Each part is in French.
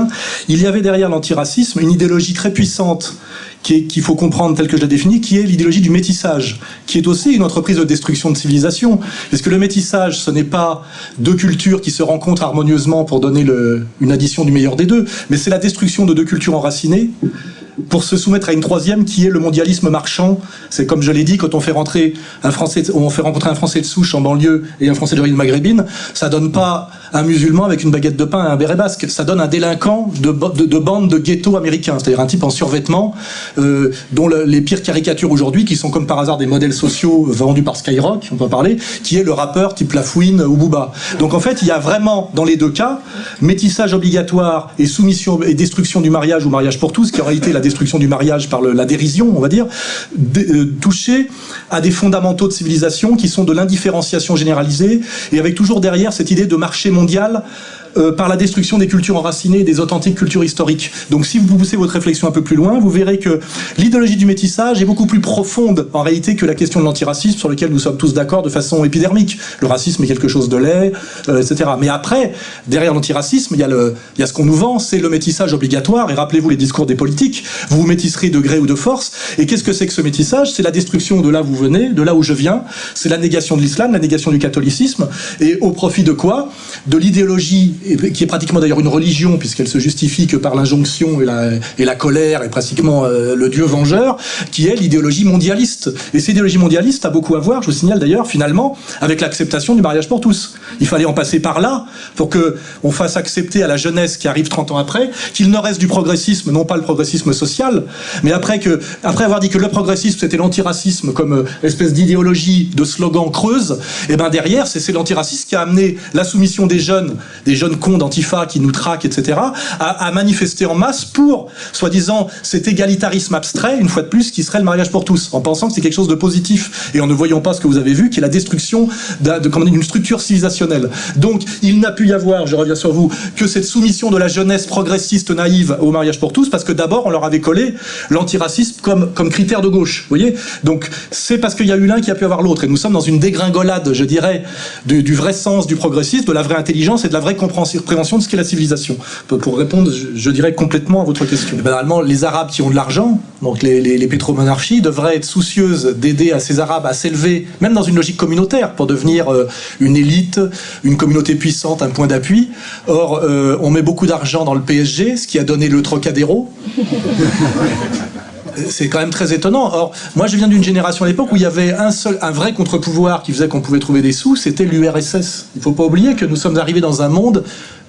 bien, il y avait derrière l'antiracisme une idéologie très puissante qu'il faut comprendre telle que je la définis, qui est l'idéologie du métissage, qui est aussi une entreprise de destruction de civilisation. Parce que le métissage, ce n'est pas deux cultures qui se rencontrent harmonieusement pour donner une addition du meilleur des deux, mais c'est la destruction de deux cultures enracinées pour se soumettre à une troisième qui est le mondialisme marchand. C'est comme je l'ai dit, quand on fait rencontrer un Français de souche en banlieue et un Français d'origine maghrébine, ça donne pas un musulman avec une baguette de pain et un béret basque, ça donne un délinquant de bande de ghetto américain, c'est-à-dire un type en survêtement dont les pires caricatures aujourd'hui, qui sont comme par hasard des modèles sociaux vendus par Skyrock, on peut en parler, qui est le rappeur type Lafouine ou Booba. Donc en fait, il y a vraiment, dans les deux cas, métissage obligatoire et soumission et destruction du mariage ou mariage pour tous, qui en réalité est la destruction du mariage par la dérision, on va dire, toucher à des fondamentaux de civilisation qui sont de l'indifférenciation généralisée, et avec toujours derrière cette idée de marché mondial par la destruction des cultures enracinées et des authentiques cultures historiques. Donc si vous poussez votre réflexion un peu plus loin, vous verrez que l'idéologie du métissage est beaucoup plus profonde en réalité que la question de l'antiracisme, sur lequel nous sommes tous d'accord de façon épidermique. Le racisme est quelque chose de laid, etc. Mais après, derrière l'antiracisme, il y a ce qu'on nous vend, c'est le métissage obligatoire, et rappelez-vous les discours des politiques, vous vous métisserez de gré ou de force, et qu'est-ce que c'est que ce métissage? C'est la destruction de là où vous venez, de là où je viens, c'est la négation de l'islam, la négation du catholicisme, et au profit de quoi? De l'idéologie, qui est pratiquement d'ailleurs une religion, puisqu'elle se justifie que par l'injonction et la colère, et pratiquement le dieu vengeur, qui est l'idéologie mondialiste. Et cette idéologie mondialiste a beaucoup à voir, je vous signale d'ailleurs, finalement, avec l'acceptation du mariage pour tous. Il fallait en passer par là, pour qu'on fasse accepter à la jeunesse qui arrive 30 ans après, qu'il ne reste du progressisme, non pas le progressisme social, mais après avoir dit que le progressisme c'était l'antiracisme comme espèce d'idéologie, de slogan creuse, et ben derrière, c'est l'antiracisme qui a amené la soumission des jeunes cons d'Antifa qui nous traquent, etc., à manifester en masse pour, soi-disant, cet égalitarisme abstrait, une fois de plus, qui serait le mariage pour tous, en pensant que c'est quelque chose de positif, et en ne voyant pas ce que vous avez vu, qui est la destruction d'une structure civilisationnelle. Donc, il n'a pu y avoir, je reviens sur vous, que cette soumission de la jeunesse progressiste naïve au mariage pour tous, parce que d'abord, on leur avait collé l'antiracisme comme critère de gauche, vous voyez. Donc, c'est parce qu'il y a eu l'un qu'il y a pu avoir l'autre, et nous sommes dans une dégringolade, je dirais, du vrai sens du progressisme, de la vraie intelligence et de la vraie prévention de ce qu'est la civilisation. Pour répondre, je dirais complètement à votre question. Normalement, les Arabes qui ont de l'argent, donc les pétromonarchies, devraient être soucieuses d'aider à ces Arabes à s'élever, même dans une logique communautaire, pour devenir une élite, une communauté puissante, un point d'appui. Or, on met beaucoup d'argent dans le PSG, ce qui a donné le Trocadéro. C'est quand même très étonnant. Or, moi, je viens d'une génération à l'époque où il y avait un vrai contre-pouvoir qui faisait qu'on pouvait trouver des sous, c'était l'URSS. Il ne faut pas oublier que nous sommes arrivés dans un monde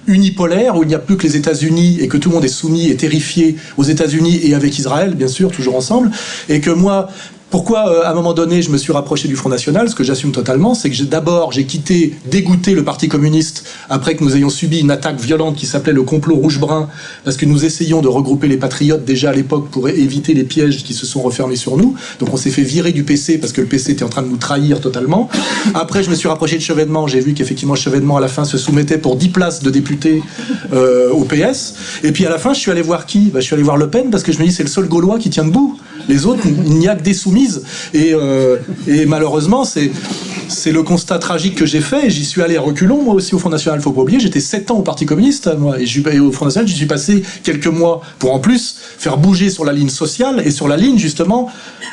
unipolaire où il n'y a plus que les États-Unis et que tout le monde est soumis et terrifié aux États-Unis et avec Israël, bien sûr, toujours ensemble. Et que moi, pourquoi, à un moment donné, je me suis rapproché du Front National, ce que j'assume totalement, c'est que j'ai quitté, dégoûté le Parti communiste après que nous ayons subi une attaque violente qui s'appelait le complot rouge-brun, parce que nous essayions de regrouper les patriotes déjà à l'époque pour éviter les pièges qui se sont refermés sur nous. Donc on s'est fait virer du PC parce que le PC était en train de nous trahir totalement. Après, je me suis rapproché de Chevènement, j'ai vu qu'effectivement Chevènement à la fin se soumettait pour 10 places de députés au PS. Et puis à la fin, je suis allé voir qui? Je suis allé voir Le Pen parce que je me dis c'est le seul Gaulois qui tient debout. Les autres, il n'y a que des soumis. Et malheureusement, c'est le constat tragique que j'ai fait, et j'y suis allé à reculons, moi aussi, au Front National, faut pas oublier, j'étais 7 ans au Parti communiste, moi, et au Front National, j'y suis passé quelques mois pour, en plus, faire bouger sur la ligne sociale, et sur la ligne, justement,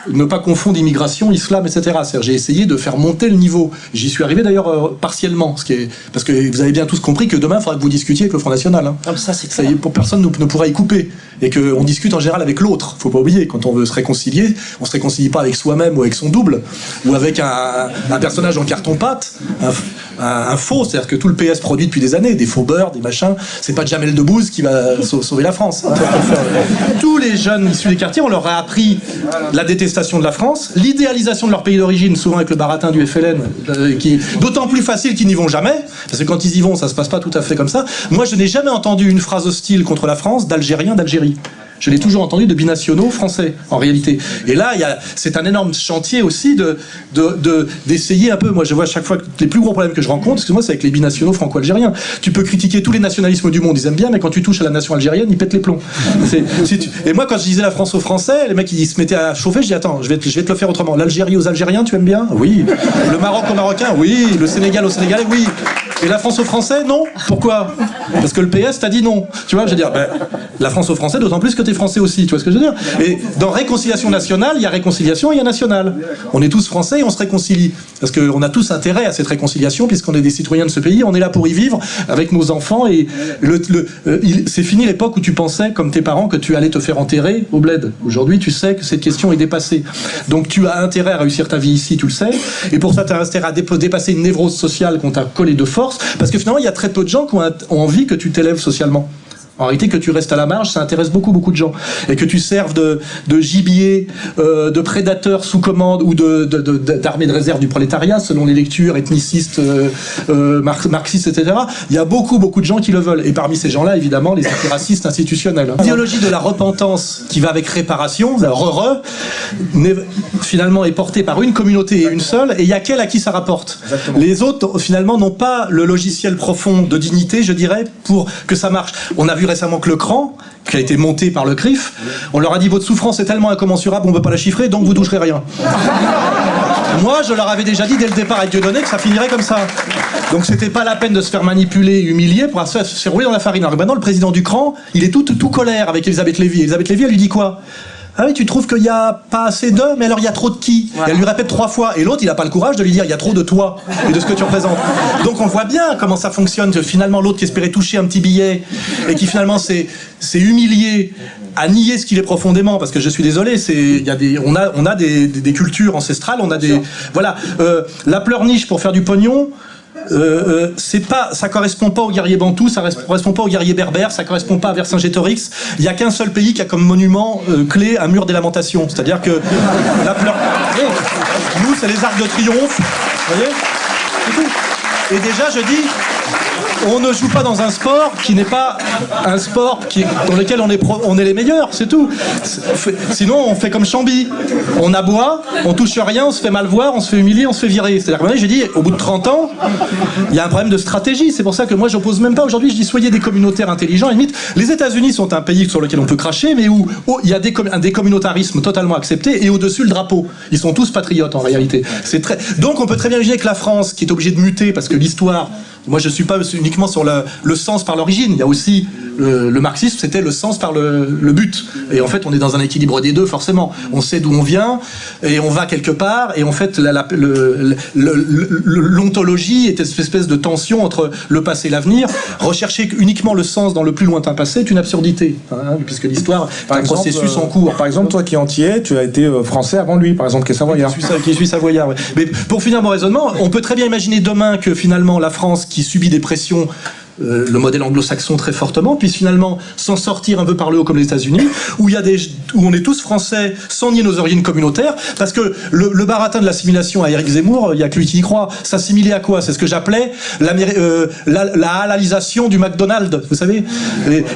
ne pas confondre immigration, islam, etc. C'est-à-dire, j'ai essayé de faire monter le niveau. J'y suis arrivé, d'ailleurs, partiellement, parce que vous avez bien tous compris que demain, il faudra que vous discutiez avec le Front National. Hein. Ah, ça y est, pour personne ne pourra y couper, et qu'on discute en général avec l'autre, faut pas oublier, quand on veut se réconcilier, on se réconcilie pas avec soi-même ou avec son double, ou avec un personnage en carton-pâte, un faux, c'est-à-dire que tout le PS produit depuis des années, des faux beurres, des machins, c'est pas Jamel Debbouze qui va sauver la France. Hein. Tous les jeunes issus des quartiers, on leur a appris la détestation de la France, l'idéalisation de leur pays d'origine, souvent avec le baratin du FLN, qui est d'autant plus facile qu'ils n'y vont jamais, parce que quand ils y vont, ça se passe pas tout à fait comme ça. Moi, je n'ai jamais entendu une phrase hostile contre la France d'Algériens d'Algérie. Je l'ai toujours entendu de binationaux français, en réalité. Et là, c'est un énorme chantier aussi d'essayer un peu. Moi, je vois à chaque fois que les plus gros problèmes que je rencontre, excuse-moi, c'est avec les binationaux franco-algériens. Tu peux critiquer tous les nationalismes du monde, ils aiment bien, mais quand tu touches à la nation algérienne, ils pètent les plombs. Et moi, quand je disais la France aux Français, les mecs, ils se mettaient à chauffer, je dis, attends, je vais te le faire autrement. L'Algérie aux Algériens, tu aimes bien? Oui. Le Maroc aux Marocains? Oui. Le Sénégal aux Sénégalais? Oui. Et la France aux Français, non. Pourquoi? Parce que le PS t'a dit non. Tu vois, je veux dire, la France aux Français, d'autant plus que t'es français aussi, tu vois ce que je veux dire? Et dans réconciliation nationale, il y a réconciliation et il y a nationale. On est tous français et on se réconcilie. Parce qu'on a tous intérêt à cette réconciliation, puisqu'on est des citoyens de ce pays, on est là pour y vivre avec nos enfants. Et c'est fini l'époque où tu pensais, comme tes parents, que tu allais te faire enterrer au bled. Aujourd'hui, tu sais que cette question est dépassée. Donc tu as intérêt à réussir ta vie ici, tu le sais. Et pour ça, tu as intérêt à dépasser une névrose sociale qu'on t'a collée de force. Parce que finalement, il y a très peu de gens qui ont envie que tu t'élèves socialement. En réalité, que tu restes à la marge, ça intéresse beaucoup de gens. Et que tu serves de gibier, de prédateur sous commande ou d'armée de réserve du prolétariat, selon les lectures ethnicistes, marxistes, etc. Il y a beaucoup de gens qui le veulent. Et parmi ces gens-là, évidemment, les antiracistes institutionnels. L'idéologie de la repentance qui va avec réparation, la finalement est portée par une communauté et une seule, et il y a qu'elle à qui ça rapporte. Exactement. Les autres, finalement, n'ont pas le logiciel profond de dignité, je dirais, pour que ça marche. On a vu récemment que le CRAN, qui a été monté par le CRIF, on leur a dit votre souffrance est tellement incommensurable, on ne peut pas la chiffrer, donc vous toucherez rien. Moi, je leur avais déjà dit dès le départ avec Dieudonné que ça finirait comme ça. Donc c'était pas la peine de se faire manipuler, humilier pour se faire rouler dans la farine. Alors maintenant, le président du CRAN, il est tout colère avec Elisabeth Lévy. Elisabeth Lévy, elle lui dit quoi? Ah oui, tu trouves qu'il n'y a pas assez d'eux, mais alors il y a trop de qui? Voilà. Et elle lui répète 3 fois. Et l'autre, il n'a pas le courage de lui dire il y a trop de toi et de ce que tu représentes. Donc on voit bien comment ça fonctionne. Finalement, l'autre qui espérait toucher un petit billet et qui finalement s'est humilié à nier ce qu'il est profondément, parce que je suis désolé, on a des cultures ancestrales, on a des... Voilà, la pleurniche pour faire du pognon, ça correspond pas aux guerriers bantous, ça correspond pas aux guerriers berbères, ça correspond pas à Vercingétorix. Il y a qu'un seul pays qui a comme monument clé un mur des lamentations. C'est-à-dire que nous, c'est les arcs de triomphe. Vous voyez? C'est tout. Et déjà, je dis, on ne joue pas dans un sport qui n'est pas un sport dans lequel on est les meilleurs, c'est tout. Sinon, on fait comme Chamby. On aboie, on touche rien, on se fait mal voir, on se fait humilier, on se fait virer. C'est-à-dire que j'ai dit, au bout de 30 ans, il y a un problème de stratégie. C'est pour ça que moi, j'oppose même pas aujourd'hui, je dis, soyez des communautaires intelligents. Et limite, les États-Unis sont un pays sur lequel on peut cracher, mais où il y a des communautarismes totalement acceptés, et au-dessus, le drapeau. Ils sont tous patriotes, en réalité. Donc, on peut très bien imaginer que la France, qui est obligée de muter, parce que l'histoire... Moi, je ne suis pas uniquement sur le sens par l'origine. Il y a aussi le marxisme, c'était le sens par le but. Et en fait, on est dans un équilibre des deux, forcément. On sait d'où on vient, et on va quelque part, et en fait, l'ontologie est cette espèce de tension entre le passé et l'avenir. Rechercher uniquement le sens dans le plus lointain passé est une absurdité, hein, puisque l'histoire est un processus en cours. Par exemple, toi qui es entier, tu as été français avant lui, par exemple, qui est savoyard. Qui suis savoyard, ouais. Mais pour finir mon raisonnement, on peut très bien imaginer demain que finalement la France, qui subit des pressions, le modèle anglo-saxon très fortement, puisse finalement s'en sortir un peu par le haut comme les États-Unis, où on est tous français sans nier nos origines communautaires, parce que le baratin de l'assimilation à Éric Zemmour, il y a que lui qui y croit. S'assimiler à quoi? C'est ce que j'appelais la halalisation du McDonald's, vous savez,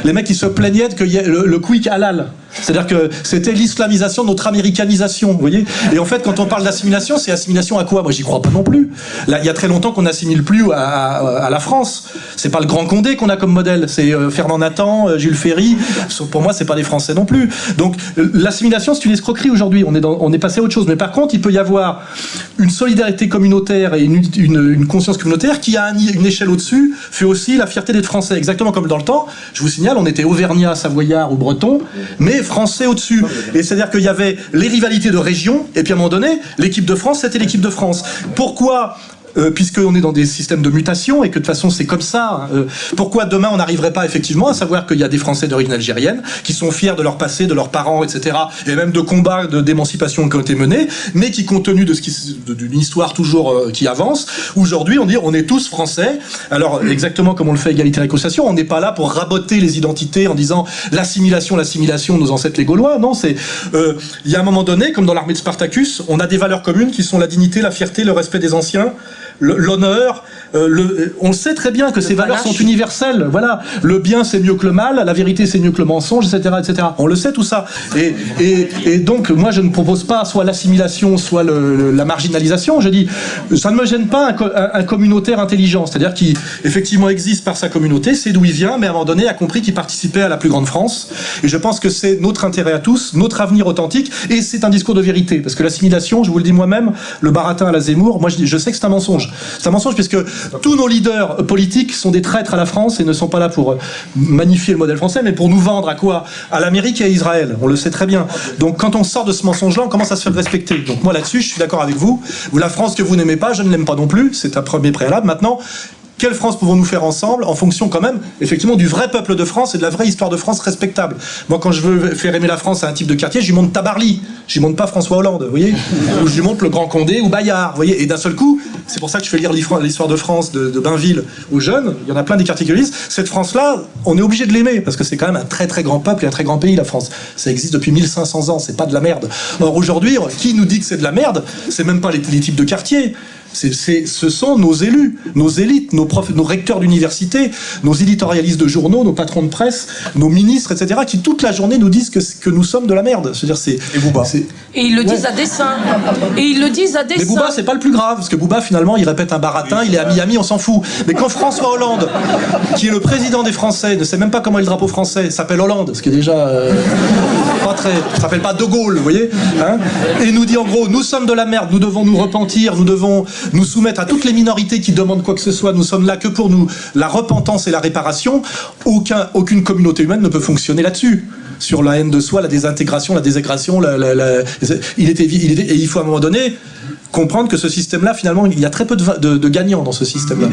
les mecs qui se plaignaient que le quick halal. C'est-à-dire que c'était l'islamisation de notre américanisation, vous voyez. Et en fait, quand on parle d'assimilation, c'est assimilation à quoi? Moi, j'y crois pas non plus. Là, il y a très longtemps qu'on n'assimile plus à la France. C'est pas le Grand Condé qu'on a comme modèle, c'est Fernand Nathan, Jules Ferry. Pour moi, c'est pas des Français non plus. Donc, l'assimilation, c'est une escroquerie aujourd'hui. On est passé à autre chose. Mais par contre, il peut y avoir une solidarité communautaire et une conscience communautaire qui, à une échelle au-dessus, fait aussi la fierté d'être français. Exactement comme dans le temps. Je vous signale, on était auvergnat, savoyard ou breton, mais français au-dessus. Et c'est-à-dire qu'il y avait les rivalités de région, et puis à un moment donné, l'équipe de France, c'était l'équipe de France. Pourquoi puisqu'on est dans des systèmes de mutation et que de toute façon c'est comme ça, pourquoi demain on n'arriverait pas effectivement à savoir qu'il y a des Français d'origine algérienne qui sont fiers de leur passé, de leurs parents, etc., et même de combats d'émancipation qui ont été menés, mais qui, compte tenu d'une histoire toujours qui avance, aujourd'hui on est tous Français. Alors exactement comme on le fait à Égalité et Réconciliation, on n'est pas là pour raboter les identités en disant l'assimilation, nos ancêtres les Gaulois. Non, il y a un moment donné, comme dans l'armée de Spartacus, on a des valeurs communes qui sont la dignité, la fierté, le respect des anciens, l'honneur, on sait très bien que ces valeurs sont universelles. Voilà, le bien c'est mieux que le mal, la vérité c'est mieux que le mensonge, etc., etc. On le sait tout ça. Et donc moi je ne propose pas soit l'assimilation, soit la marginalisation. Je dis, ça ne me gêne pas un communautaire intelligent, c'est-à-dire qui effectivement existe par sa communauté, c'est d'où il vient, mais à un moment donné a compris qu'il participait à la plus grande France. Et je pense que c'est notre intérêt à tous, notre avenir authentique, et c'est un discours de vérité, parce que l'assimilation, je vous le dis moi-même, le baratin à la Zemmour, moi je sais que c'est un mensonge. mensonge. C'est un mensonge puisque tous nos leaders politiques sont des traîtres à la France et ne sont pas là pour magnifier le modèle français, mais pour nous vendre à quoi? À l'Amérique et à Israël. On le sait très bien. Donc quand on sort de ce mensonge-là, on commence à se faire respecter. Donc moi là-dessus, je suis d'accord avec vous. La France que vous n'aimez pas, je ne l'aime pas non plus. C'est un premier préalable. Maintenant, quelle France pouvons-nous faire ensemble en fonction quand même, effectivement, du vrai peuple de France et de la vraie histoire de France respectable. Moi, quand je veux faire aimer la France à un type de quartier, je lui montre Tabarly, je lui montre pas François Hollande, vous voyez, ou je lui montre le Grand Condé ou Bayard, vous voyez. Et d'un seul coup, c'est pour ça que je fais lire l'histoire de France de Bainville aux jeunes. Il y en a plein des quartiers qui le lisent. Cette France-là, on est obligé de l'aimer parce que c'est quand même un très très grand peuple et un très grand pays, la France. Ça existe depuis 1500 ans, c'est pas de la merde. Or aujourd'hui, qui nous dit que c'est de la merde? C'est même pas les types de quartiers. Ce sont nos élus, nos élites, nos profs, nos recteurs d'université, nos éditorialistes de journaux, nos patrons de presse, nos ministres, etc., qui toute la journée nous disent que nous sommes de la merde. C'est-à-dire, Et Bouba. Et ils le disent à dessein. Et ils le disent à dessein. Mais Bouba, c'est pas le plus grave, parce que Bouba, finalement, il répète un baratin, il est à Miami, on s'en fout. Mais quand François Hollande, qui est le président des Français, ne sait même pas comment est le drapeau français, s'appelle Hollande, ce qui est déjà pas très... Ça s'appelle pas De Gaulle, vous voyez, hein, et nous dit en gros, nous sommes de la merde, nous devons nous repentir, nous devons nous soumettre à toutes les minorités qui demandent quoi que ce soit, nous sommes là que pour nous, la repentance et la réparation. Aucune communauté humaine ne peut fonctionner là-dessus. Sur la haine de soi, la désintégration, la désagression, et il faut à un moment donné comprendre que ce système-là, finalement, il y a très peu de gagnants dans ce système-là.